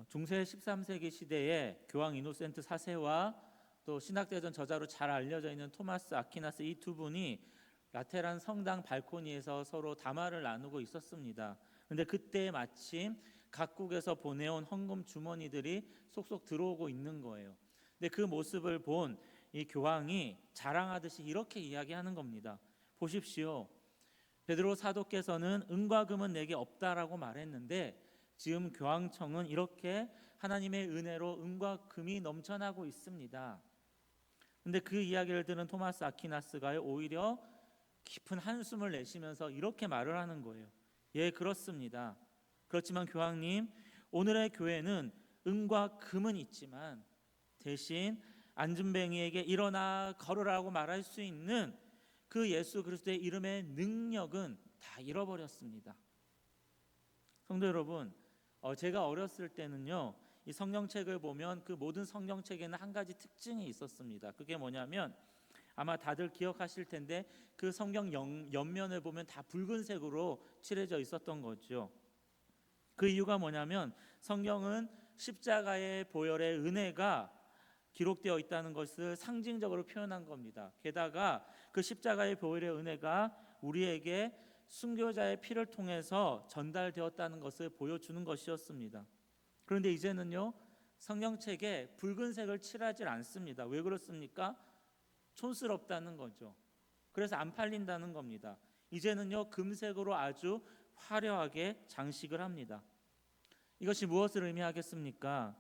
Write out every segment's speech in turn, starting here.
중세 13세기 시대에 교황 이노센트 4세와 또 신학대전 저자로 잘 알려져 있는 토마스 아퀴나스, 이 두 분이 라테란 성당 발코니에서 서로 담화를 나누고 있었습니다. 그런데 그때 마침 각국에서 보내온 헌금 주머니들이 속속 들어오고 있는 거예요. 근데 그 모습을 본 이 교황이 자랑하듯이 이렇게 이야기하는 겁니다. 보십시오. 베드로 사도께서는 은과 금은 내게 없다라고 말했는데 지금 교황청은 이렇게 하나님의 은혜로 은과 금이 넘쳐나고 있습니다. 그런데 그 이야기를 들은 토마스 아퀴나스가 오히려 깊은 한숨을 내쉬면서 이렇게 말을 하는 거예요. 예, 그렇습니다. 그렇지만 교황님, 오늘의 교회는 은과 금은 있지만 대신 안진뱅이에게 일어나 걸으라고 말할 수 있는 그 예수 그리스도의 이름의 능력은 다 잃어버렸습니다. 성도 여러분, 제가 어렸을 때는요, 이 성경책을 보면 그 모든 성경책에는 한 가지 특징이 있었습니다. 그게 뭐냐면 아마 다들 기억하실 텐데 그 성경 옆면을 보면 다 붉은색으로 칠해져 있었던 거죠. 그 이유가 뭐냐면 성경은 십자가의 보혈의 은혜가 기록되어 있다는 것을 상징적으로 표현한 겁니다. 게다가 그 십자가의 보혈의 은혜가 우리에게 순교자의 피를 통해서 전달되었다는 것을 보여주는 것이었습니다. 그런데 이제는요, 성경책에 붉은색을 칠하지 않습니다. 왜 그렇습니까? 촌스럽다는 거죠. 그래서 안 팔린다는 겁니다. 이제는요, 금색으로 아주 화려하게 장식을 합니다. 이것이 무엇을 의미하겠습니까?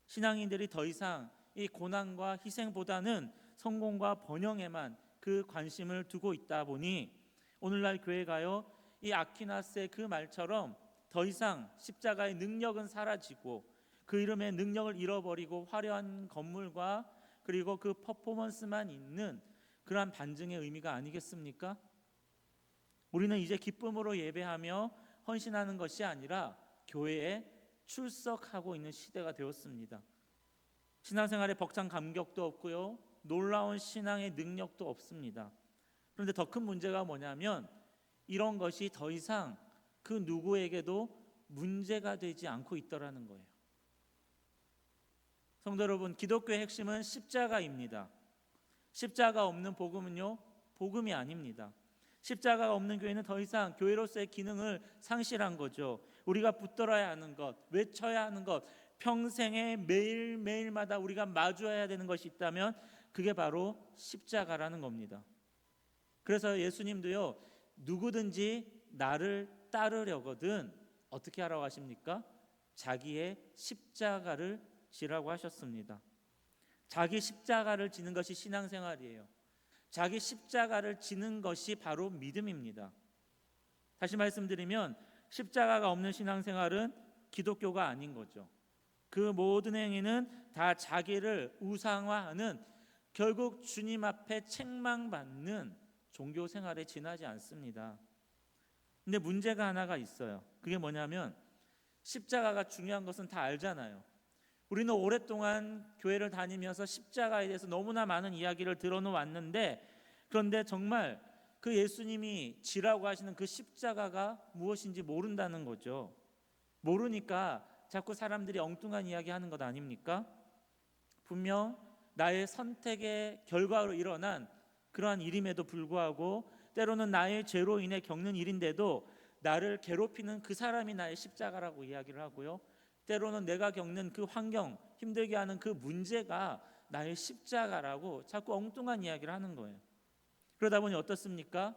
신앙인들이 더 이상 이 고난과 희생보다는 성공과 번영에만 그 관심을 두고 있다 보니 오늘날 교회가요, 이 아퀴나스의 그 말처럼 더 이상 십자가의 능력은 사라지고 그 이름의 능력을 잃어버리고 화려한 건물과 그리고 그 퍼포먼스만 있는 그러한 반증의 의미가 아니겠습니까? 우리는 이제 기쁨으로 예배하며 헌신하는 것이 아니라 교회에 출석하고 있는 시대가 되었습니다. 신앙생활에 벅찬 감격도 없고요, 놀라운 신앙의 능력도 없습니다. 그런데 더 큰 문제가 뭐냐면 이런 것이 더 이상 그 누구에게도 문제가 되지 않고 있더라는 거예요. 성도 여러분, 기독교의 핵심은 십자가입니다. 십자가 없는 복음은요, 복음이 아닙니다. 십자가가 없는 교회는 더 이상 교회로서의 기능을 상실한 거죠. 우리가 붙들어야 하는 것, 외쳐야 하는 것, 평생에 매일매일마다 우리가 마주해야 되는 것이 있다면 그게 바로 십자가라는 겁니다. 그래서 예수님도요, 누구든지 나를 따르려거든 어떻게 하라고 하십니까? 자기의 십자가를 지라고 하셨습니다. 자기 십자가를 지는 것이 신앙생활이에요. 자기 십자가를 지는 것이 바로 믿음입니다. 다시 말씀드리면 십자가가 없는 신앙생활은 기독교가 아닌 거죠. 그 모든 행위는 다 자기를 우상화하는, 결국 주님 앞에 책망받는 종교 생활에 지나지 않습니다. 근데 문제가 하나가 있어요. 그게 뭐냐면 십자가가 중요한 것은 다 알잖아요. 우리는 오랫동안 교회를 다니면서 십자가에 대해서 너무나 많은 이야기를 들어놓았는데, 그런데 정말 그 예수님이 지라고 하시는 그 십자가가 무엇인지 모른다는 거죠. 모르니까 자꾸 사람들이 엉뚱한 이야기 하는 것 아닙니까? 분명 나의 선택의 결과로 일어난 그러한 일임에도 불구하고, 때로는 나의 죄로 인해 겪는 일인데도 나를 괴롭히는 그 사람이 나의 십자가라고 이야기를 하고요, 때로는 내가 겪는 그 환경, 힘들게 하는 그 문제가 나의 십자가라고 자꾸 엉뚱한 이야기를 하는 거예요. 그러다 보니 어떻습니까?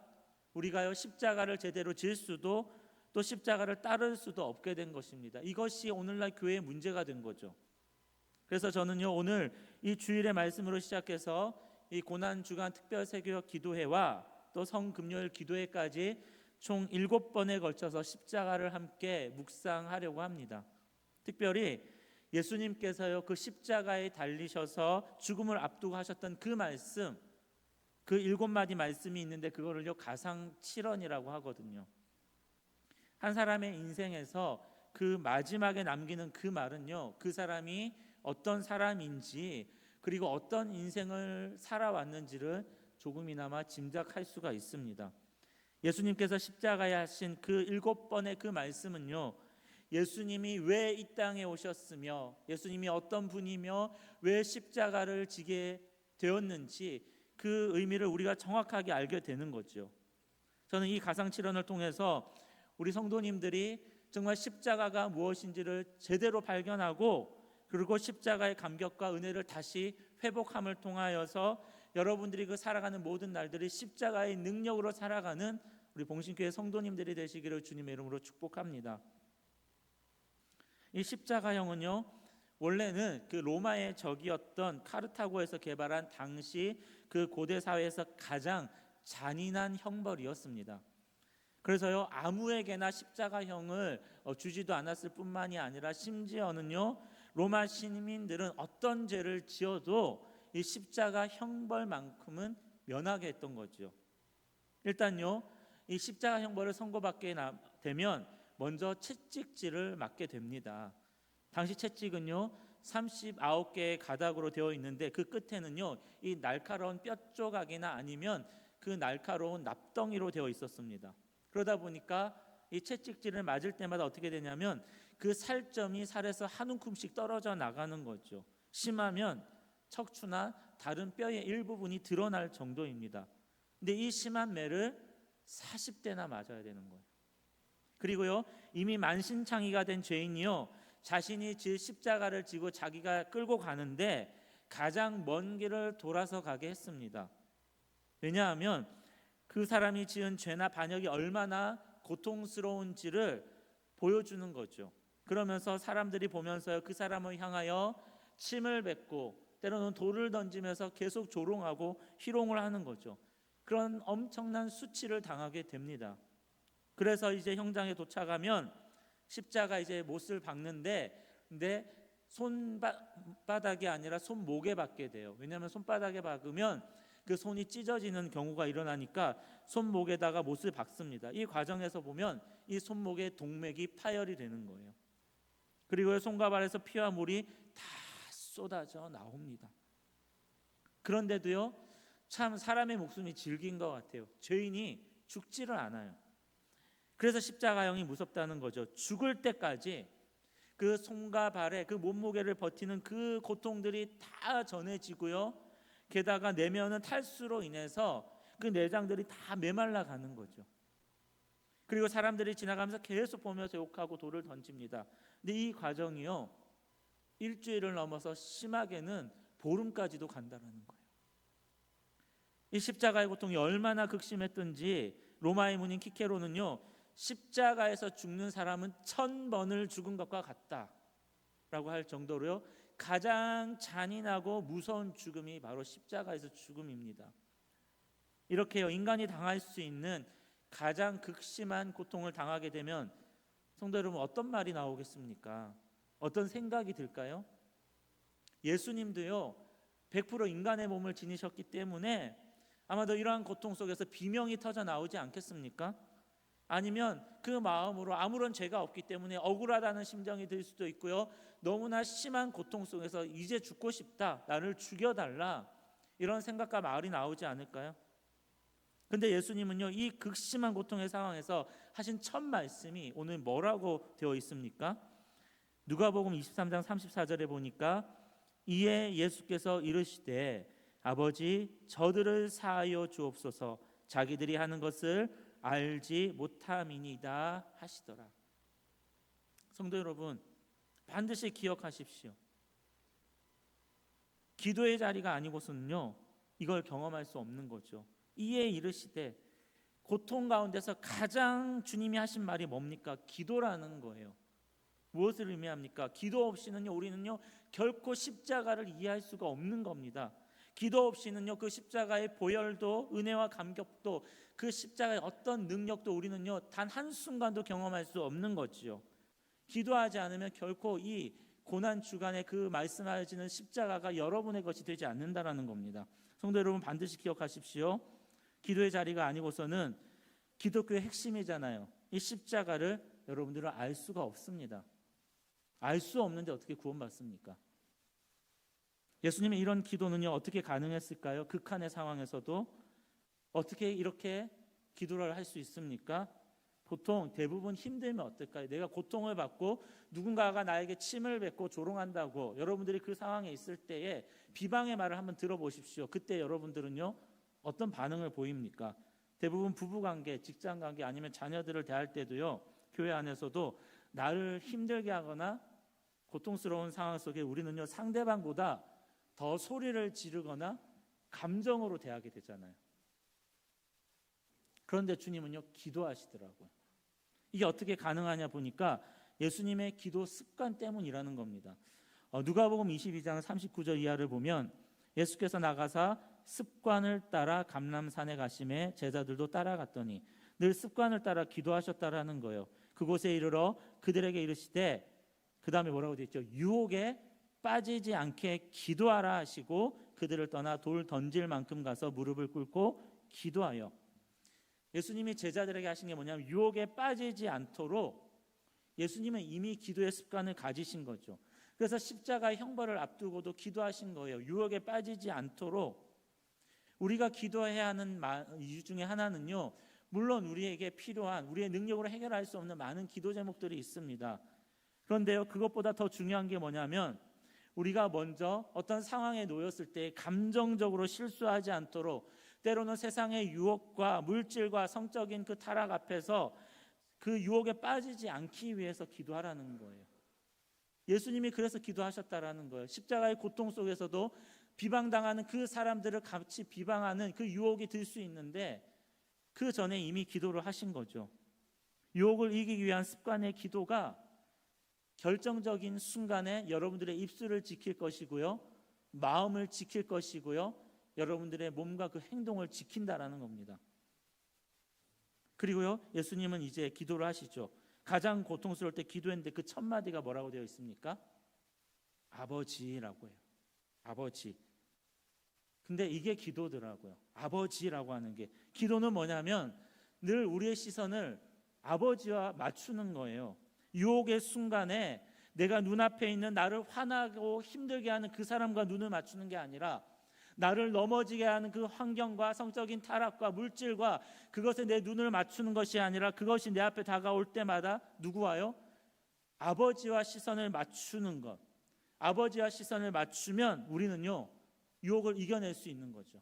우리가요, 십자가를 제대로 질 수도 또 십자가를 따를 수도 없게 된 것입니다. 이것이 오늘날 교회의 문제가 된 거죠. 그래서 저는요, 오늘 이 주일의 말씀으로 시작해서 이 고난주간 특별 세교역 기도회와 또 성금요일 기도회까지 총 7번에 걸쳐서 십자가를 함께 묵상하려고 합니다. 특별히 예수님께서요, 그 십자가에 달리셔서 죽음을 앞두고 하셨던 그 말씀, 그 7마디 말씀이 있는데 그거를요, 가상칠언이라고 하거든요. 한 사람의 인생에서 그 마지막에 남기는 그 말은요, 그 사람이 어떤 사람인지 그리고 어떤 인생을 살아왔는지를 조금이나마 짐작할 수가 있습니다. 예수님께서 십자가에 하신 그 7번의 그 말씀은요, 예수님이 왜 이 땅에 오셨으며 예수님이 어떤 분이며 왜 십자가를 지게 되었는지 그 의미를 우리가 정확하게 알게 되는 거죠. 저는 이 가상칠언을 통해서 우리 성도님들이 정말 십자가가 무엇인지를 제대로 발견하고 그리고 십자가의 감격과 은혜를 다시 회복함을 통하여서 여러분들이 그 살아가는 모든 날들이 십자가의 능력으로 살아가는 우리 봉신교회 성도님들이 되시기를 주님의 이름으로 축복합니다. 이 십자가형은요, 원래는 그 로마의 적이었던 카르타고에서 개발한 당시 그 고대 사회에서 가장 잔인한 형벌이었습니다. 그래서요, 아무에게나 십자가형을 주지도 않았을 뿐만이 아니라 심지어는요, 로마 시민들은 어떤 죄를 지어도 이 십자가 형벌만큼은 면하게 했던 거죠. 일단요, 이 십자가 형벌을 선고받게 되면 먼저 채찍질을 맞게 됩니다. 당시 채찍은요 39개의 가닥으로 되어 있는데 그 끝에는요 이 날카로운 뼈 조각이나 아니면 그 날카로운 납덩이로 되어 있었습니다. 그러다 보니까 이 채찍질을 맞을 때마다 어떻게 되냐면 그 살점이 살에서 한 움큼씩 떨어져 나가는 거죠. 심하면 척추나 다른 뼈의 일부분이 드러날 정도입니다. 근데 이 심한 매를 40대나 맞아야 되는 거예요. 그리고요 이미 만신창이가 된 죄인이요 자신이 십자가를 지고 자기가 끌고 가는데 가장 먼 길을 돌아서 가게 했습니다. 왜냐하면 그 사람이 지은 죄나 반역이 얼마나 고통스러운지를 보여주는 거죠. 그러면서 사람들이 보면서 그 사람을 향하여 침을 뱉고 때로는 돌을 던지면서 계속 조롱하고 희롱을 하는 거죠. 그런 엄청난 수치를 당하게 됩니다. 그래서 이제 형장에 도착하면 십자가 이제 못을 박는데 근데 손바닥이 아니라 손목에 박게 돼요. 왜냐하면 손바닥에 박으면 그 손이 찢어지는 경우가 일어나니까 손목에다가 못을 박습니다. 이 과정에서 보면 이 손목의 동맥이 파열이 되는 거예요. 그리고 손과 발에서 피와 물이 다 쏟아져 나옵니다. 그런데도요 참 사람의 목숨이 질긴 것 같아요. 죄인이 죽지를 않아요. 그래서 십자가형이 무섭다는 거죠. 죽을 때까지 그 손과 발에 그 몸무게를 버티는 그 고통들이 다 전해지고요. 게다가 내면은 탈수로 인해서 그 내장들이 다 메말라 가는 거죠. 그리고 사람들이 지나가면서 계속 보면서 욕하고 돌을 던집니다. 근데 이 과정이요 일주일을 넘어서 심하게는 보름까지도 간다는 거예요. 이 십자가의 고통이 얼마나 극심했던지 로마의 문인 키케로는요 십자가에서 죽는 사람은 1000번을 죽은 것과 같다라고 할 정도로요 가장 잔인하고 무서운 죽음이 바로 십자가에서 죽음입니다. 이렇게요 인간이 당할 수 있는 가장 극심한 고통을 당하게 되면 성도 여러분 어떤 말이 나오겠습니까? 어떤 생각이 들까요? 예수님도요 100% 인간의 몸을 지니셨기 때문에 아마도 이러한 고통 속에서 비명이 터져 나오지 않겠습니까? 아니면 그 마음으로 아무런 죄가 없기 때문에 억울하다는 심정이 들 수도 있고요 너무나 심한 고통 속에서 이제 죽고 싶다, 나를 죽여달라 이런 생각과 말이 나오지 않을까요? 근데 예수님은요 이 극심한 고통의 상황에서 하신 첫 말씀이 오늘 뭐라고 되어 있습니까? 누가복음 23장 34절에 보니까 이에 예수께서 이르시되 아버지 저들을 사하여 주옵소서 자기들이 하는 것을 알지 못함이니이다 하시더라. 성도 여러분 반드시 기억하십시오. 기도의 자리가 아니고서는요 이걸 경험할 수 없는 거죠. 이에 이르시되 고통 가운데서 가장 주님이 하신 말이 뭡니까? 기도라는 거예요. 무엇을 의미합니까? 기도 없이는요 우리는요 결코 십자가를 이해할 수가 없는 겁니다. 기도 없이는요 그 십자가의 보혈도 은혜와 감격도 그 십자가의 어떤 능력도 우리는요 단 한순간도 경험할 수 없는 거지요. 기도하지 않으면 결코 이 고난 주간에 그 말씀하시는 십자가가 여러분의 것이 되지 않는다라는 겁니다. 성도 여러분 반드시 기억하십시오. 기도의 자리가 아니고서는 기독교의 핵심이잖아요. 이 십자가를 여러분들은 알 수가 없습니다. 알 수 없는데 어떻게 구원받습니까? 예수님의 이런 기도는요 어떻게 가능했을까요? 극한의 상황에서도 어떻게 이렇게 기도를 할 수 있습니까? 보통 대부분 힘들면 어떨까요? 내가 고통을 받고 누군가가 나에게 침을 뱉고 조롱한다고 여러분들이 그 상황에 있을 때에 비방의 말을 한번 들어보십시오. 그때 여러분들은요 어떤 반응을 보입니까? 대부분 부부관계, 직장관계 아니면 자녀들을 대할 때도요 교회 안에서도 나를 힘들게 하거나 고통스러운 상황 속에 우리는요 상대방보다 더 소리를 지르거나 감정으로 대하게 되잖아요. 그런데 주님은요 기도하시더라고요. 이게 어떻게 가능하냐 보니까 예수님의 기도 습관 때문이라는 겁니다. 누가복음 22장 39절 이하를 보면 예수께서 나가사 습관을 따라 감람산에 가심에 제자들도 따라갔더니 늘 습관을 따라 기도하셨다라는 거예요. 그곳에 이르러 그들에게 이르시되, 그 다음에 뭐라고 되어 있죠? 유혹에 빠지지 않게 기도하라 하시고 그들을 떠나 돌 던질 만큼 가서 무릎을 꿇고 기도하여. 예수님이 제자들에게 하신 게 뭐냐면 유혹에 빠지지 않도록 예수님은 이미 기도의 습관을 가지신 거죠. 그래서 십자가의 형벌을 앞두고도 기도하신 거예요. 유혹에 빠지지 않도록. 우리가 기도해야 하는 이유 중에 하나는요, 물론 우리에게 필요한 우리의 능력으로 해결할 수 없는 많은 기도 제목들이 있습니다. 그런데요, 그것보다 더 중요한 게 뭐냐면 우리가 먼저 어떤 상황에 놓였을 때 감정적으로 실수하지 않도록, 때로는 세상의 유혹과 물질과 성적인 그 타락 앞에서 그 유혹에 빠지지 않기 위해서 기도하라는 거예요. 예수님이 그래서 기도하셨다라는 거예요. 십자가의 고통 속에서도 비방당하는 그 사람들을 같이 비방하는 그 유혹이 들 수 있는데 그 전에 이미 기도를 하신 거죠. 유혹을 이기기 위한 습관의 기도가 결정적인 순간에 여러분들의 입술을 지킬 것이고요, 마음을 지킬 것이고요, 여러분들의 몸과 그 행동을 지킨다라는 겁니다. 그리고요, 예수님은 이제 기도를 하시죠. 가장 고통스러울 때 기도했는데 그 첫 마디가 뭐라고 되어 있습니까? 아버지라고 해요. 아버지. 근데 이게 기도더라고요. 아버지라고 하는 게. 기도는 뭐냐면 늘 우리의 시선을 아버지와 맞추는 거예요. 유혹의 순간에 내가 눈앞에 있는 나를 화나고 힘들게 하는 그 사람과 눈을 맞추는 게 아니라 나를 넘어지게 하는 그 환경과 성적인 타락과 물질과 그것에 내 눈을 맞추는 것이 아니라 그것이 내 앞에 다가올 때마다 누구와요? 아버지와 시선을 맞추는 것. 아버지와 시선을 맞추면 우리는요 유혹을 이겨낼 수 있는 거죠.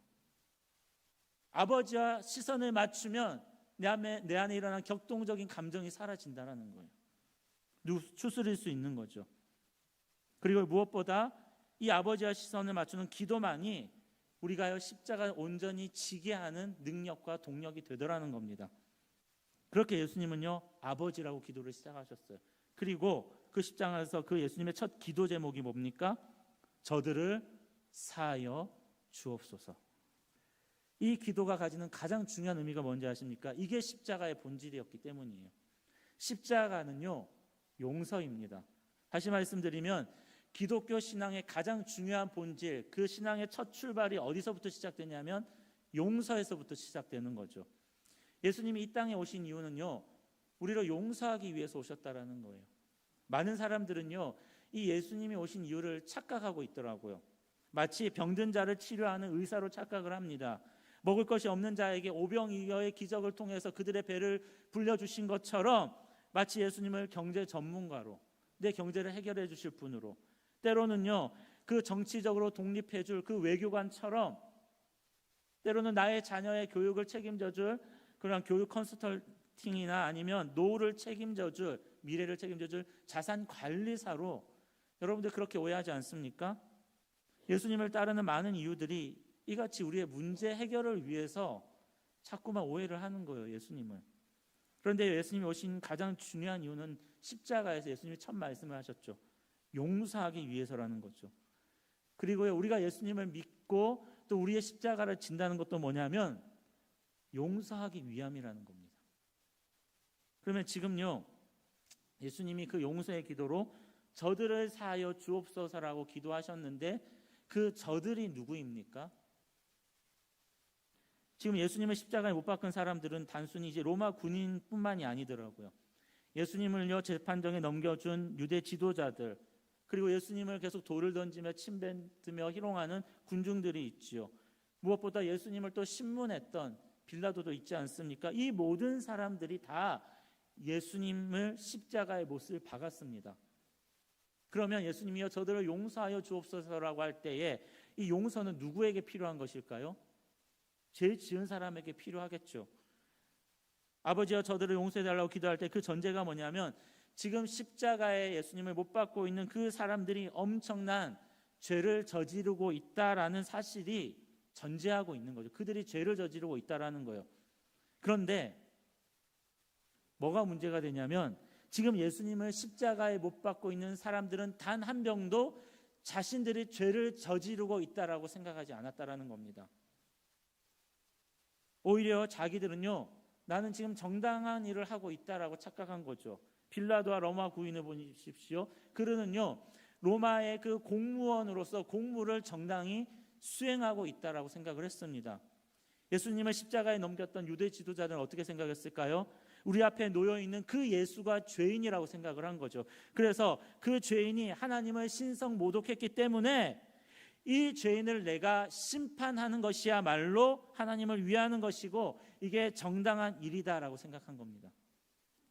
아버지와 시선을 맞추면 내 안에 일어난 격동적인 감정이 사라진다는 거예요. 추스릴 수 있는 거죠. 그리고 무엇보다 이 아버지와 시선을 맞추는 기도만이 우리가 십자가를 온전히 지게 하는 능력과 동력이 되더라는 겁니다. 그렇게 예수님은요 아버지라고 기도를 시작하셨어요. 그리고 그 십자가에서 그 예수님의 첫 기도 제목이 뭡니까? 저들을 사하여 주옵소서. 이 기도가 가지는 가장 중요한 의미가 뭔지 아십니까? 이게 십자가의 본질이었기 때문이에요. 십자가는요 용서입니다. 다시 말씀드리면 기독교 신앙의 가장 중요한 본질, 그 신앙의 첫 출발이 어디서부터 시작되냐면 용서에서부터 시작되는 거죠. 예수님이 이 땅에 오신 이유는요 우리를 용서하기 위해서 오셨다라는 거예요. 많은 사람들은요 이 예수님이 오신 이유를 착각하고 있더라고요. 마치 병든 자를 치료하는 의사로 착각을 합니다. 먹을 것이 없는 자에게 오병이어의 기적을 통해서 그들의 배를 불려주신 것처럼 마치 예수님을 경제 전문가로, 내 경제를 해결해 주실 분으로, 때로는요 그 정치적으로 독립해 줄 그 외교관처럼, 때로는 나의 자녀의 교육을 책임져 줄 그런 교육 컨설팅이나 아니면 노후를 책임져 줄, 미래를 책임져 줄 자산 관리사로 여러분들 그렇게 오해하지 않습니까? 예수님을 따르는 많은 이유들이 이같이 우리의 문제 해결을 위해서 자꾸만 오해를 하는 거예요, 예수님을. 그런데 예수님이 오신 가장 중요한 이유는 십자가에서 예수님이 첫 말씀을 하셨죠. 용서하기 위해서라는 거죠. 그리고 우리가 예수님을 믿고 또 우리의 십자가를 진다는 것도 뭐냐면 용서하기 위함이라는 겁니다. 그러면 지금요 예수님이 그 용서의 기도로 저들을 사하여 주옵소서라고 기도하셨는데 그 저들이 누구입니까? 지금 예수님을 십자가에 못 박은 사람들은 단순히 이제 로마 군인뿐만이 아니더라고요. 예수님을요 재판정에 넘겨준 유대 지도자들, 그리고 예수님을 계속 돌을 던지며 침뱉으며 희롱하는 군중들이 있지요. 무엇보다 예수님을 또 신문했던 빌라도도 있지 않습니까? 이 모든 사람들이 다 예수님을 십자가의 못을 박았습니다. 그러면 예수님이여 저들을 용서하여 주옵소서라고 할 때에 이 용서는 누구에게 필요한 것일까요? 죄 지은 사람에게 필요하겠죠. 아버지여 저들을 용서해달라고 기도할 때 그 전제가 뭐냐면 지금 십자가에 예수님을 못 박고 있는 그 사람들이 엄청난 죄를 저지르고 있다라는 사실이 전제하고 있는 거죠. 그들이 죄를 저지르고 있다라는 거예요. 그런데 뭐가 문제가 되냐면 지금 예수님을 십자가에 못 박고 있는 사람들은 단 한 명도 자신들이 죄를 저지르고 있다라고 생각하지 않았다라는 겁니다. 오히려 자기들은요, 나는 지금 정당한 일을 하고 있다라고 착각한 거죠. 빌라도와 로마 구인을 보십시오. 그들은요, 로마의 그 공무원으로서 공무를 정당히 수행하고 있다라고 생각을 했습니다. 예수님을 십자가에 넘겼던 유대 지도자들은 어떻게 생각했을까요? 우리 앞에 놓여 있는 그 예수가 죄인이라고 생각을 한 거죠. 그래서 그 죄인이 하나님을 신성 모독했기 때문에 이 죄인을 내가 심판하는 것이야말로 하나님을 위하는 것이고 이게 정당한 일이다라고 생각한 겁니다.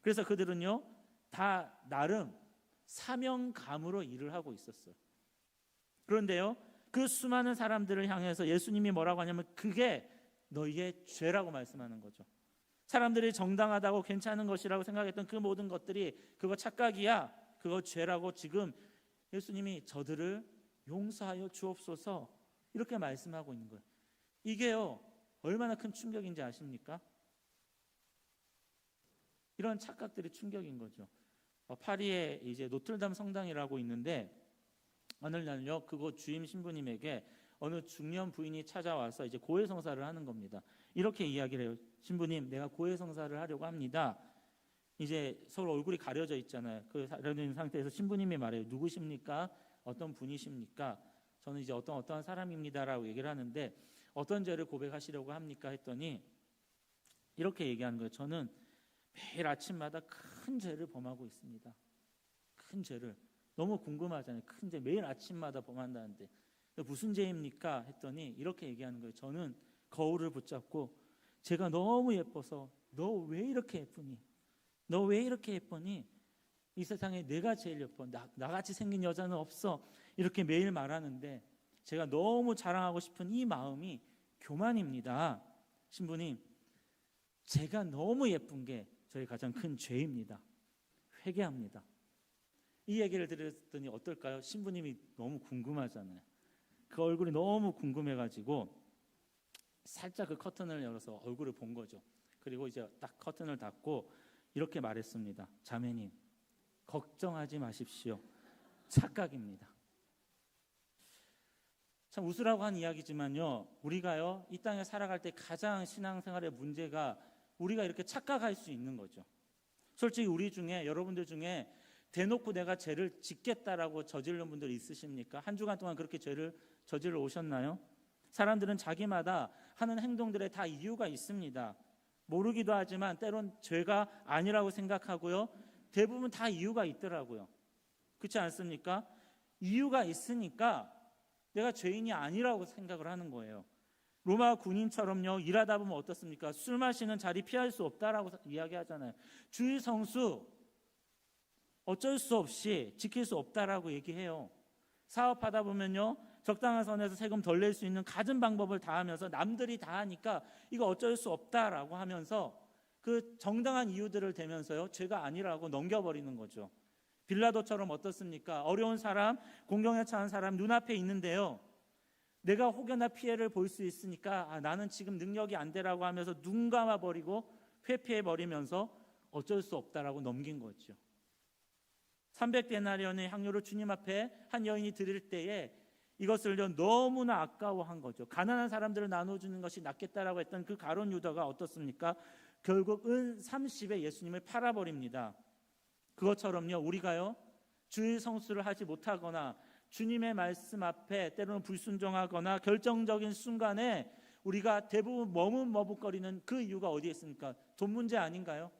그래서 그들은요, 다 나름 사명감으로 일을 하고 있었어요. 그런데요, 그 수많은 사람들을 향해서 예수님이 뭐라고 하냐면 그게 너희의 죄라고 말씀하는 거죠. 사람들이 정당하다고 괜찮은 것이라고 생각했던 그 모든 것들이 그거 착각이야, 그거 죄라고 지금 예수님이 저들을 용서하여 주옵소서 이렇게 말씀하고 있는 거예요. 이게요, 얼마나 큰 충격인지 아십니까? 이런 착각들이 충격인 거죠. 파리에 이제 노틀담 성당이라고 있는데 어느 날요, 그곳 주임 신부님에게 어느 중년 부인이 찾아와서 이제 고해성사를 하는 겁니다. 이렇게 이야기를 해요. 신부님, 내가 고해성사를 하려고 합니다. 이제 서로 얼굴이 가려져 있잖아요. 그 가려진 상태에서 신부님이 말해요. 누구십니까? 어떤 분이십니까? 저는 이제 어떤 사람입니다라고 얘기를 하는데 어떤 죄를 고백하시려고 합니까? 했더니 이렇게 얘기하는 거예요. 저는 매일 아침마다 큰 죄를 범하고 있습니다. 큰 죄를. 너무 궁금하잖아요. 큰 죄 매일 아침마다 범한다는데 무슨 죄입니까? 했더니 이렇게 얘기하는 거예요. 저는 거울을 붙잡고 제가 너무 예뻐서 너 왜 이렇게 예쁘니? 너 왜 이렇게 예쁘니? 이 세상에 내가 제일 예뻐. 나같이 생긴 여자는 없어. 이렇게 매일 말하는데 제가 너무 자랑하고 싶은 이 마음이 교만입니다. 신부님, 제가 너무 예쁜 게 저의 가장 큰 죄입니다. 회개합니다. 이 얘기를 들었더니 어떨까요? 신부님이 너무 궁금하잖아요. 그 얼굴이 너무 궁금해가지고 살짝 그 커튼을 열어서 얼굴을 본 거죠. 그리고 이제 딱 커튼을 닫고 이렇게 말했습니다. 자매님, 걱정하지 마십시오. 착각입니다. 참 웃으라고 한 이야기지만요, 우리가요 이 땅에 살아갈 때 가장 신앙생활의 문제가 우리가 이렇게 착각할 수 있는 거죠. 솔직히 우리 중에, 여러분들 중에 대놓고 내가 죄를 짓겠다라고 저지른 분들 있으십니까? 한 주간 동안 그렇게 죄를 저질러 오셨나요? 사람들은 자기마다 하는 행동들에 다 이유가 있습니다. 모르기도 하지만 때론 죄가 아니라고 생각하고요, 대부분 다 이유가 있더라고요. 그렇지 않습니까? 이유가 있으니까 내가 죄인이 아니라고 생각을 하는 거예요. 로마 군인처럼요, 일하다 보면 어떻습니까? 술 마시는 자리 피할 수 없다라고 이야기하잖아요. 주의 성수 어쩔 수 없이 지킬 수 없다라고 얘기해요. 사업하다 보면요, 적당한 선에서 세금 덜 낼 수 있는 갖은 방법을 다 하면서 남들이 다 하니까 이거 어쩔 수 없다라고 하면서 그 정당한 이유들을 대면서요, 죄가 아니라고 넘겨버리는 거죠. 빌라도처럼 어떻습니까? 어려운 사람, 공경에 처한 사람 눈앞에 있는데요, 내가 혹여나 피해를 볼 수 있으니까 나는 지금 능력이 안 되라고 하면서 눈 감아버리고 회피해버리면서 어쩔 수 없다라고 넘긴 거죠. 300데나리온의 향료를 주님 앞에 한 여인이 드릴 때에 이것을 너무나 아까워한 거죠. 가난한 사람들을 나눠주는 것이 낫겠다라고 했던 그 가룟 유다가 어떻습니까? 결국 은 30에 예수님을 팔아버립니다. 그것처럼요, 우리가요 주의 성수를 하지 못하거나 주님의 말씀 앞에 때로는 불순종하거나 결정적인 순간에 우리가 대부분 머뭇머뭇거리는 그 이유가 어디에 있습니까? 돈 문제 아닌가요?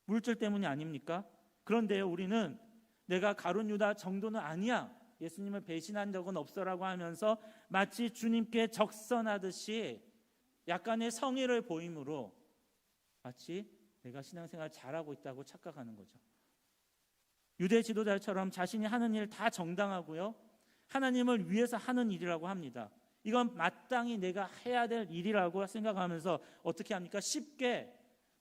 물질 때문이 아닙니까? 그런데요, 우리는 내가 가룟 유다 정도는 아니야, 예수님을 배신한 적은 없어라고 하면서 마치 주님께 적선하듯이 약간의 성의를 보임으로 마치 내가 신앙생활 잘하고 있다고 착각하는 거죠. 유대 지도자처럼 자신이 하는 일 다 정당하고요, 하나님을 위해서 하는 일이라고 합니다. 이건 마땅히 내가 해야 될 일이라고 생각하면서 어떻게 합니까? 쉽게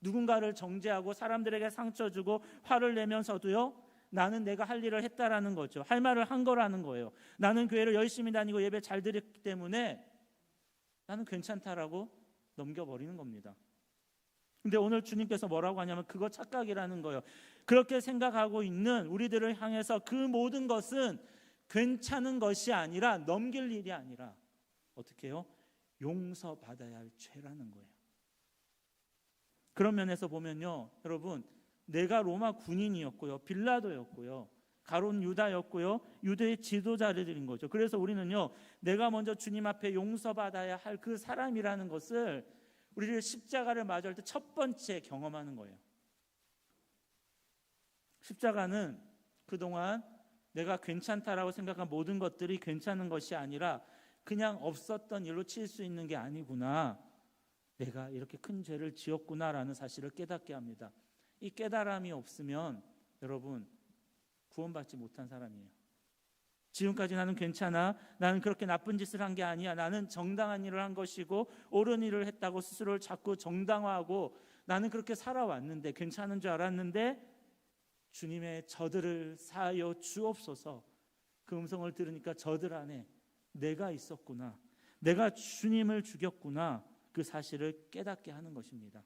누군가를 정죄하고 사람들에게 상처 주고 화를 내면서도요, 나는 내가 할 일을 했다라는 거죠. 할 말을 한 거라는 거예요. 나는 교회를 열심히 다니고 예배 잘 드렸기 때문에 나는 괜찮다라고 넘겨버리는 겁니다. 근데 오늘 주님께서 뭐라고 하냐면 그거 착각이라는 거예요. 그렇게 생각하고 있는 우리들을 향해서 그 모든 것은 괜찮은 것이 아니라, 넘길 일이 아니라 어떻게 해요? 용서받아야 할 죄라는 거예요. 그런 면에서 보면요, 여러분, 내가 로마 군인이었고요, 빌라도였고요, 가룟 유다였고요, 유대의 지도자들인 거죠. 그래서 우리는요, 내가 먼저 주님 앞에 용서받아야 할 그 사람이라는 것을 우리를 십자가를 마주할 때 첫 번째 경험하는 거예요. 십자가는 그동안 내가 괜찮다라고 생각한 모든 것들이 괜찮은 것이 아니라 그냥 없었던 일로 칠 수 있는 게 아니구나, 내가 이렇게 큰 죄를 지었구나라는 사실을 깨닫게 합니다. 이 깨달음이 없으면 여러분 구원받지 못한 사람이에요. 지금까지 나는 괜찮아, 나는 그렇게 나쁜 짓을 한 게 아니야, 나는 정당한 일을 한 것이고 옳은 일을 했다고 스스로를 자꾸 정당화하고 나는 그렇게 살아왔는데, 괜찮은 줄 알았는데 주님의 저들을 사하여 주옵소서, 그 음성을 들으니까 저들 안에 내가 있었구나, 내가 주님을 죽였구나, 그 사실을 깨닫게 하는 것입니다.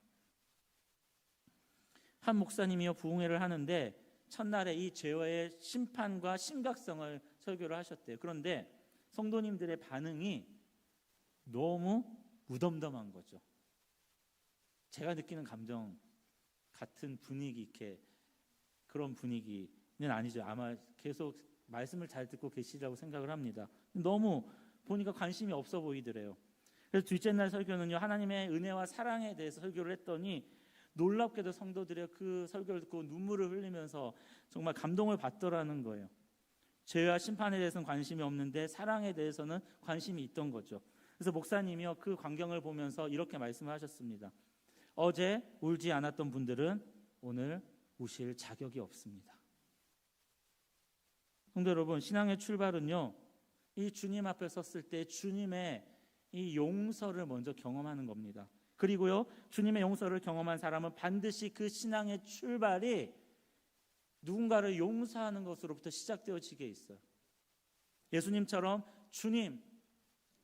한 목사님이요, 부흥회를 하는데 첫날에 이 죄의 심판과 심각성을 설교를 하셨대요. 그런데 성도님들의 반응이 너무 무덤덤한 거죠. 제가 느끼는 감정 같은 분위기, 이렇게 그런 분위기는 아니죠. 아마 계속 말씀을 잘 듣고 계시라고 생각을 합니다. 너무 보니까 관심이 없어 보이더래요. 그래서 둘째 날 설교는요, 하나님의 은혜와 사랑에 대해서 설교를 했더니 놀랍게도 성도들의 그 설교를 듣고 눈물을 흘리면서 정말 감동을 받더라는 거예요. 죄와 심판에 대해서는 관심이 없는데 사랑에 대해서는 관심이 있던 거죠. 그래서 목사님이요, 그 광경을 보면서 이렇게 말씀을 하셨습니다. 어제 울지 않았던 분들은 오늘 우실 자격이 없습니다. 성도 여러분, 신앙의 출발은요, 이 주님 앞에 섰을 때 주님의 이 용서를 먼저 경험하는 겁니다. 그리고요, 주님의 용서를 경험한 사람은 반드시 그 신앙의 출발이 누군가를 용서하는 것으로부터 시작되어지게 있어요. 예수님처럼 주님,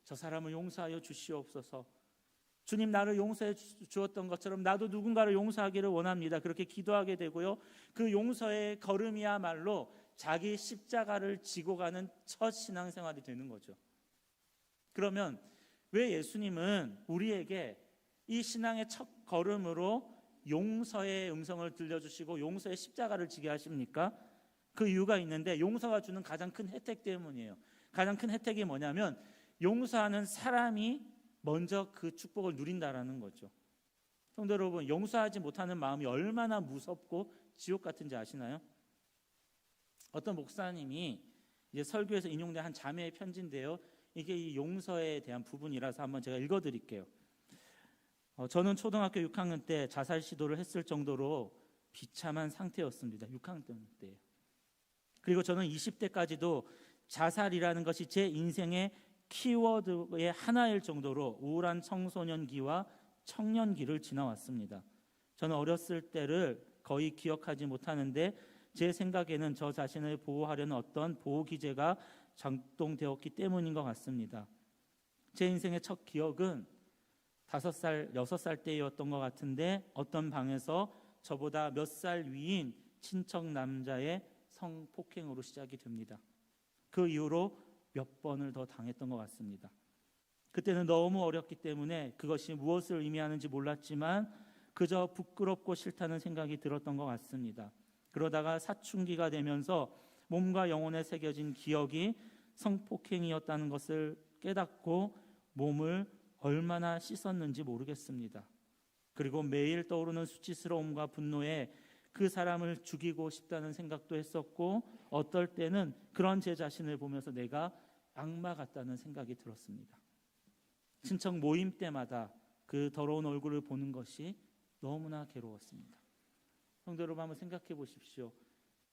저 사람을 용서하여 주시옵소서, 주님 나를 용서해 주었던 것처럼 나도 누군가를 용서하기를 원합니다, 그렇게 기도하게 되고요, 그 용서의 걸음이야말로 자기 십자가를 지고 가는 첫 신앙생활이 되는 거죠. 그러면 왜 예수님은 우리에게 이 신앙의 첫 걸음으로 용서의 음성을 들려주시고 용서의 십자가를 지게 하십니까? 그 이유가 있는데, 용서가 주는 가장 큰 혜택 때문이에요. 가장 큰 혜택이 뭐냐면 용서하는 사람이 먼저 그 축복을 누린다라는 거죠. 성도 여러분, 용서하지 못하는 마음이 얼마나 무섭고 지옥 같은지 아시나요? 어떤 목사님이 이제 설교에서 인용된 한 자매의 편지인데요, 이게 이 용서에 대한 부분이라서 한번 제가 읽어드릴게요. 저는 초등학교 6학년 때 자살 시도를 했을 정도로 비참한 상태였습니다. 6학년 때예요. 그리고 저는 20대까지도 자살이라는 것이 제 인생의 키워드의 하나일 정도로 우울한 청소년기와 청년기를 지나왔습니다. 저는 어렸을 때를 거의 기억하지 못하는데 제 생각에는 저 자신을 보호하려는 어떤 보호기제가 작동되었기 때문인 것 같습니다. 제 인생의 첫 기억은 5살, 6살 때였던 것 같은데 어떤 방에서 저보다 몇 살 위인 친척 남자의 성폭행으로 시작이 됩니다. 그 이후로 몇 번을 더 당했던 것 같습니다. 그때는 너무 어렸기 때문에 그것이 무엇을 의미하는지 몰랐지만 그저 부끄럽고 싫다는 생각이 들었던 것 같습니다. 그러다가 사춘기가 되면서 몸과 영혼에 새겨진 기억이 성폭행이었다는 것을 깨닫고 몸을 얼마나 씻었는지 모르겠습니다. 그리고 매일 떠오르는 수치스러움과 분노에 그 사람을 죽이고 싶다는 생각도 했었고, 어떨 때는 그런 제 자신을 보면서 내가 악마 같다는 생각이 들었습니다. 친척 모임 때마다 그 더러운 얼굴을 보는 것이 너무나 괴로웠습니다. 성도 여러분, 한번 생각해 보십시오.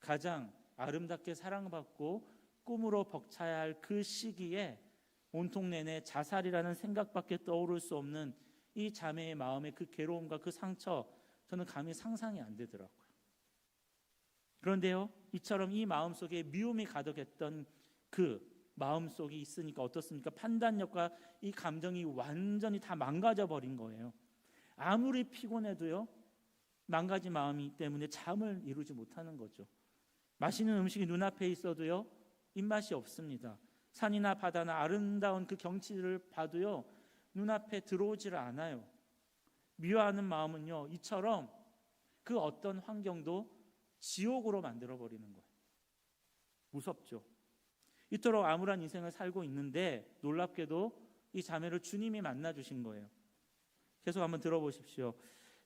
가장 아름답게 사랑받고 꿈으로 벅차야 할 그 시기에 온통 내내 자살이라는 생각밖에 떠오를 수 없는 이 자매의 마음의 그 괴로움과 그 상처, 저는 감히 상상이 안 되더라고요. 그런데요, 이처럼 이 마음속에 미움이 가득했던 그 마음속이 있으니까 어떻습니까? 판단력과 이 감정이 완전히 다 망가져 버린 거예요. 아무리 피곤해도요, 망가진 마음이 때문에 잠을 이루지 못하는 거죠. 맛있는 음식이 눈앞에 있어도요, 입맛이 없습니다. 산이나 바다나 아름다운 그 경치를 봐도요, 눈앞에 들어오지를 않아요. 미워하는 마음은요, 이처럼 그 어떤 환경도 지옥으로 만들어버리는 거예요. 무섭죠. 이토록 암울한 인생을 살고 있는데 놀랍게도 이 자매를 주님이 만나주신 거예요. 계속 한번 들어보십시오.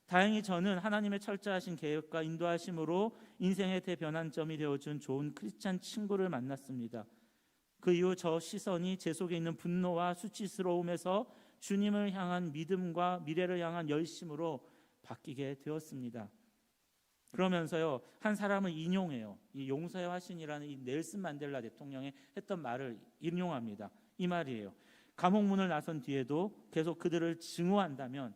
다행히 저는 하나님의 철저하신 계획과 인도하심으로 인생의 대변환점이 되어준 좋은 크리스찬 친구를 만났습니다. 그 이후 저 시선이 제 속에 있는 분노와 수치스러움에서 주님을 향한 믿음과 미래를 향한 열심으로 바뀌게 되었습니다. 그러면서요, 한 사람을 인용해요. 이 용서의 화신이라는 이 넬슨 만델라 대통령이 했던 말을 인용합니다. 이 말이에요. 감옥문을 나선 뒤에도 계속 그들을 증오한다면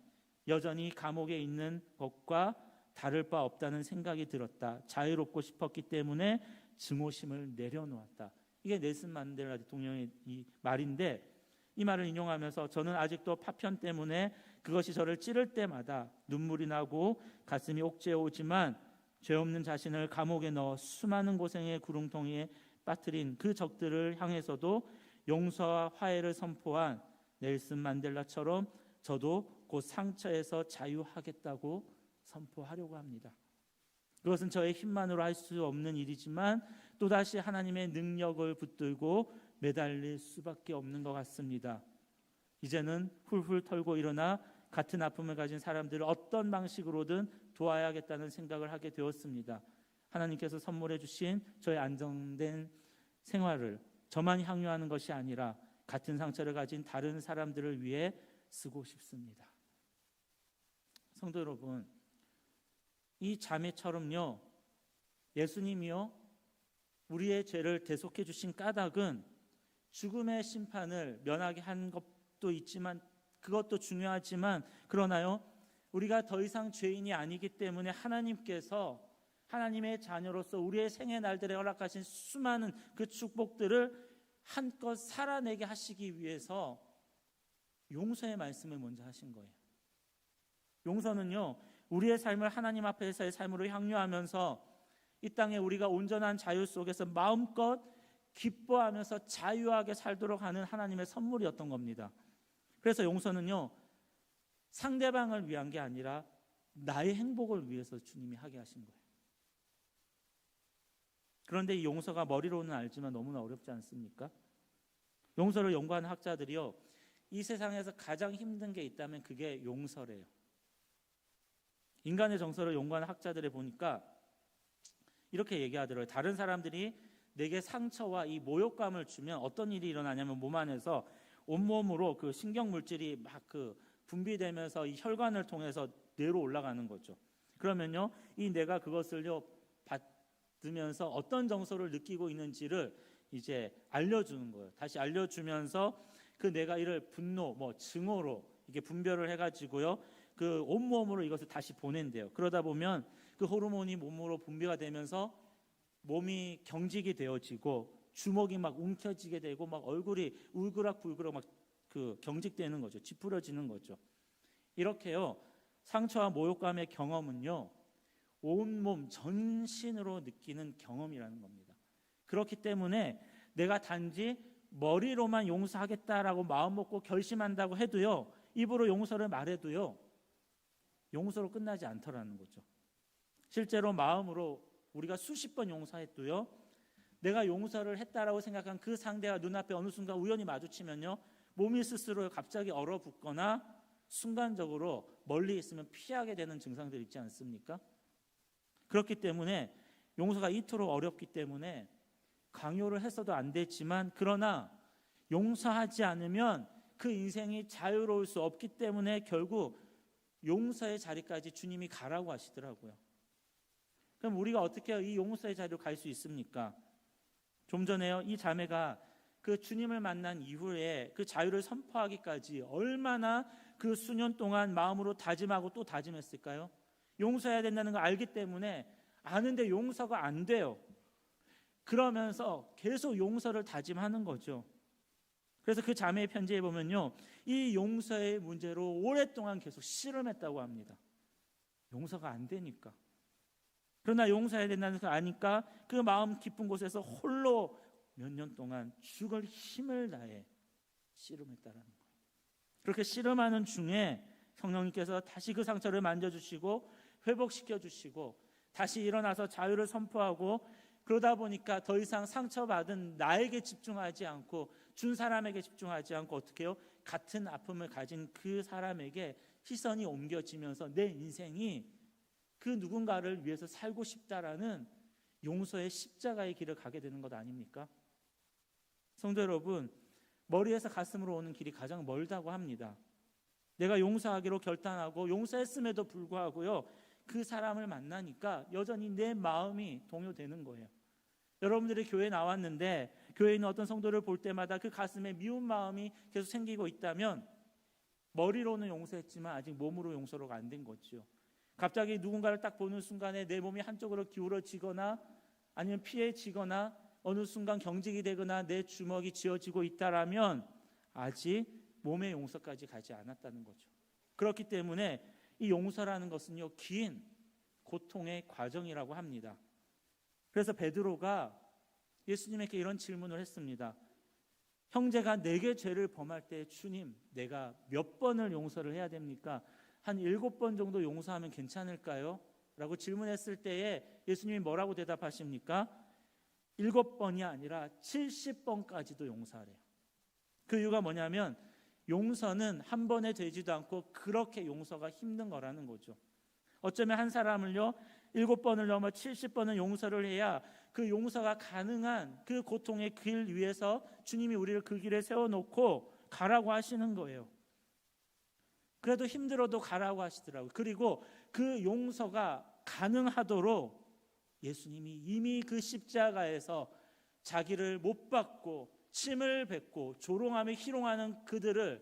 여전히 감옥에 있는 것과 다를 바 없다는 생각이 들었다. 자유롭고 싶었기 때문에 증오심을 내려놓았다. 이게 넬슨 만델라 대통령의 이 말인데, 이 말을 인용하면서 저는 아직도 파편 때문에 그것이 저를 찌를 때마다 눈물이 나고 가슴이 옥죄어오지만 죄 없는 자신을 감옥에 넣어 수많은 고생의 구렁텅이에 빠뜨린 그 적들을 향해서도 용서와 화해를 선포한 넬슨 만델라처럼 저도 그 상처에서 자유하겠다고 선포하려고 합니다. 그것은 저의 힘만으로 할 수 없는 일이지만 또다시 하나님의 능력을 붙들고 매달릴 수밖에 없는 것 같습니다. 이제는 훌훌 털고 일어나 같은 아픔을 가진 사람들을 어떤 방식으로든 도와야겠다는 생각을 하게 되었습니다. 하나님께서 선물해 주신 저의 안정된 생활을 저만 향유하는 것이 아니라 같은 상처를 가진 다른 사람들을 위해 쓰고 싶습니다. 성도 여러분, 이 자매처럼요, 예수님이요, 우리의 죄를 대속해 주신 까닭은 죽음의 심판을 면하게 한 것도 있지만, 그것도 중요하지만, 그러나요, 우리가 더 이상 죄인이 아니기 때문에 하나님께서 하나님의 자녀로서 우리의 생애 날들에 허락하신 수많은 그 축복들을 한껏 살아내게 하시기 위해서 용서의 말씀을 먼저 하신 거예요. 용서는요, 우리의 삶을 하나님 앞에서의 삶으로 향유하면서 이 땅에 우리가 온전한 자유 속에서 마음껏 기뻐하면서 자유하게 살도록 하는 하나님의 선물이었던 겁니다. 그래서 용서는요, 상대방을 위한 게 아니라 나의 행복을 위해서 주님이 하게 하신 거예요. 그런데 이 용서가 머리로는 알지만 너무나 어렵지 않습니까? 용서를 연구하는 학자들이요, 이 세상에서 가장 힘든 게 있다면 그게 용서래요. 인간의 정서를 연구하는 학자들에 보니까 이렇게 얘기하더라고요. 다른 사람들이 내게 상처와 이 모욕감을 주면 어떤 일이 일어나냐면 몸 안에서 온몸으로 그 신경 물질이 막 그 분비되면서 이 혈관을 통해서 뇌로 올라가는 거죠. 그러면요, 이 뇌가 그것을요 받으면서 어떤 정서를 느끼고 있는지를 이제 알려주는 거예요. 다시 알려주면서 그 뇌가 이를 분노, 증오로 이게 분별을 해가지고요, 그 온몸으로 이것을 다시 보낸대요. 그러다 보면 그 호르몬이 몸으로 분비가 되면서 몸이 경직이 되어지고 주먹이 막 움켜쥐게 되고 막 얼굴이 울그락불그락 막 그 경직되는 거죠. 찌푸려지는 거죠. 이렇게요, 상처와 모욕감의 경험은요, 온몸 전신으로 느끼는 경험이라는 겁니다. 그렇기 때문에 내가 단지 머리로만 용서하겠다라고 마음 먹고 결심한다고 해도요, 입으로 용서를 말해도요, 용서로 끝나지 않더라는 거죠. 실제로 마음으로 우리가 수십 번 용서해도요, 내가 용서를 했다라고 생각한 그 상대가 눈앞에 어느 순간 우연히 마주치면요, 몸이 스스로 갑자기 얼어붙거나 순간적으로 멀리 있으면 피하게 되는 증상들이 있지 않습니까? 그렇기 때문에 용서가 이토록 어렵기 때문에 강요를 해서도 안 되지만, 그러나 용서하지 않으면 그 인생이 자유로울 수 없기 때문에 결국 용서의 자리까지 주님이 가라고 하시더라고요. 그럼 우리가 어떻게 이 용서의 자리로 갈 수 있습니까? 좀 전에요, 이 자매가 그 주님을 만난 이후에 그 자유를 선포하기까지 얼마나 그 수년 동안 마음으로 다짐하고 또 다짐했을까요? 용서해야 된다는 걸 알기 때문에 아는데 용서가 안 돼요. 그러면서 계속 용서를 다짐하는 거죠. 그래서 그 자매의 편지에 보면요, 이 용서의 문제로 오랫동안 계속 씨름했다고 합니다. 용서가 안 되니까. 그러나 용서해야 된다는 걸 아니까 그 마음 깊은 곳에서 홀로 몇 년 동안 죽을 힘을 다해 씨름했다라는 거예요. 그렇게 씨름하는 중에 성령님께서 다시 그 상처를 만져주시고 회복시켜 주시고 다시 일어나서 자유를 선포하고, 그러다 보니까 더 이상 상처받은 나에게 집중하지 않고 준 사람에게 집중하지 않고 어떻게 해요? 같은 아픔을 가진 그 사람에게 시선이 옮겨지면서 내 인생이 그 누군가를 위해서 살고 싶다라는 용서의 십자가의 길을 가게 되는 것 아닙니까? 성도 여러분, 머리에서 가슴으로 오는 길이 가장 멀다고 합니다. 내가 용서하기로 결단하고 용서했음에도 불구하고요, 그 사람을 만나니까 여전히 내 마음이 동요되는 거예요. 여러분들이 교회에 나왔는데 교회에 있는 어떤 성도를 볼 때마다 그 가슴에 미운 마음이 계속 생기고 있다면 머리로는 용서했지만 아직 몸으로 용서가 안 된 거죠. 갑자기 누군가를 딱 보는 순간에 내 몸이 한쪽으로 기울어지거나 아니면 피해지거나 어느 순간 경직이 되거나 내 주먹이 쥐어지고 있다라면 아직 몸의 용서까지 가지 않았다는 거죠. 그렇기 때문에 이 용서라는 것은요, 긴 고통의 과정이라고 합니다. 그래서 베드로가 예수님에게 이런 질문을 했습니다. 형제가 내게 죄를 범할 때 주님, 내가 몇 번을 용서를 해야 됩니까? 한 7번 정도 용서하면 괜찮을까요? 라고 질문했을 때에 예수님이 뭐라고 대답하십니까? 7번이 아니라 70번까지도 용서하래요. 그 이유가 뭐냐면 용서는 한 번에 되지도 않고 그렇게 용서가 힘든 거라는 거죠. 어쩌면 한 사람을요 7번을 넘어 70번을 용서를 해야 그 용서가 가능한 그 고통의 길 위에서 주님이 우리를 그 길에 세워놓고 가라고 하시는 거예요. 그래도 힘들어도 가라고 하시더라고요. 그리고 그 용서가 가능하도록 예수님이 이미 그 십자가에서 자기를 못 박고 침을 뱉고 조롱하며 희롱하는 그들을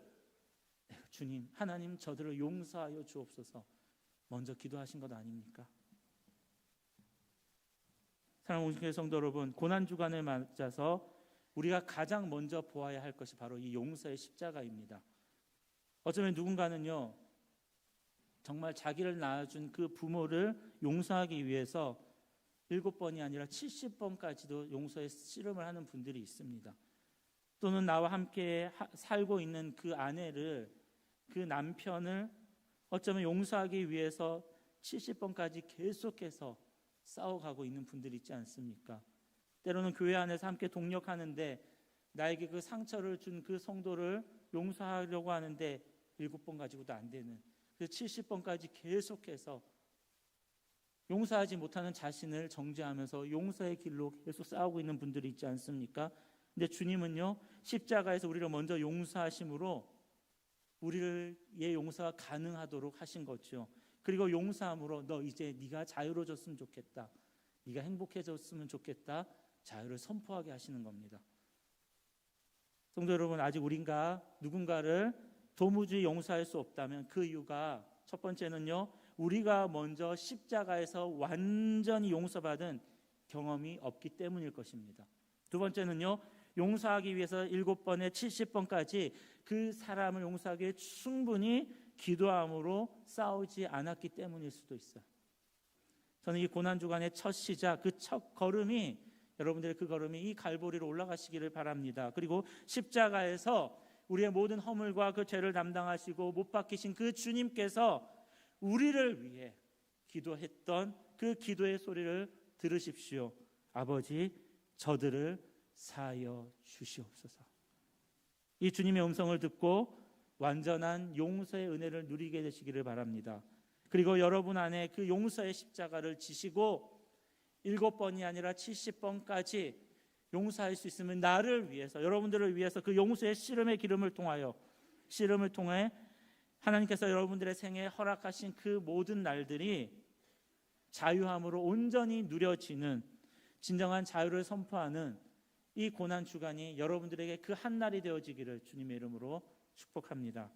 주님, 하나님 저들을 용서하여 주옵소서 먼저 기도하신 것 아닙니까? 사랑하는 우리 성도 여러분, 고난주간을 맞아서 우리가 가장 먼저 보아야 할 것이 바로 이 용서의 십자가입니다. 어쩌면 누군가는요 정말 자기를 낳아준 그 부모를 용서하기 위해서 7번이 아니라 70번까지도 용서의 씨름을 하는 분들이 있습니다. 또는 나와 함께 살고 있는 그 아내를, 그 남편을 어쩌면 용서하기 위해서 70번까지 계속해서 싸워가고 있는 분들이 있지 않습니까? 때로는 교회 안에서 함께 동력하는데 나에게 그 상처를 준 그 성도를 용서하려고 하는데 7번 가지고도 안 되는, 그 70번까지 계속해서 용서하지 못하는 자신을 정죄하면서 용서의 길로 계속 싸우고 있는 분들이 있지 않습니까? 근데 주님은요 십자가에서 우리를 먼저 용서하심으로 우리의 용서가 가능하도록 하신 거죠. 그리고 용서함으로 너 이제 네가 자유로워졌으면 좋겠다, 네가 행복해졌으면 좋겠다, 자유를 선포하게 하시는 겁니다. 성도 여러분, 아직 우리가 누군가를 도무지 용서할 수 없다면 그 이유가 첫 번째는요 우리가 먼저 십자가에서 완전히 용서받은 경험이 없기 때문일 것입니다. 두 번째는요 용서하기 위해서 7번에 70번까지 그 사람을 용서하기 위해 충분히 기도함으로 싸우지 않았기 때문일 수도 있어요. 저는 이 고난주간의 첫 시작, 그 첫 걸음이, 여러분들의 그 걸음이 이 갈보리로 올라가시기를 바랍니다. 그리고 십자가에서 우리의 모든 허물과 그 죄를 담당하시고 못 박히신 그 주님께서 우리를 위해 기도했던 그 기도의 소리를 들으십시오. 아버지, 저들을 사하여 주시옵소서. 이 주님의 음성을 듣고 완전한 용서의 은혜를 누리게 되시기를 바랍니다. 그리고 여러분 안에 그 용서의 십자가를 지시고 7번이 아니라 70번까지 용서할 수 있으면 나를 위해서, 여러분들을 위해서 그 용서의 씨름의 기름을 통해 하나님께서 여러분들의 생애에 허락하신 그 모든 날들이 자유함으로 온전히 누려지는 진정한 자유를 선포하는 이 고난 주간이 여러분들에게 그 한날이 되어지기를 주님의 이름으로 축복합니다.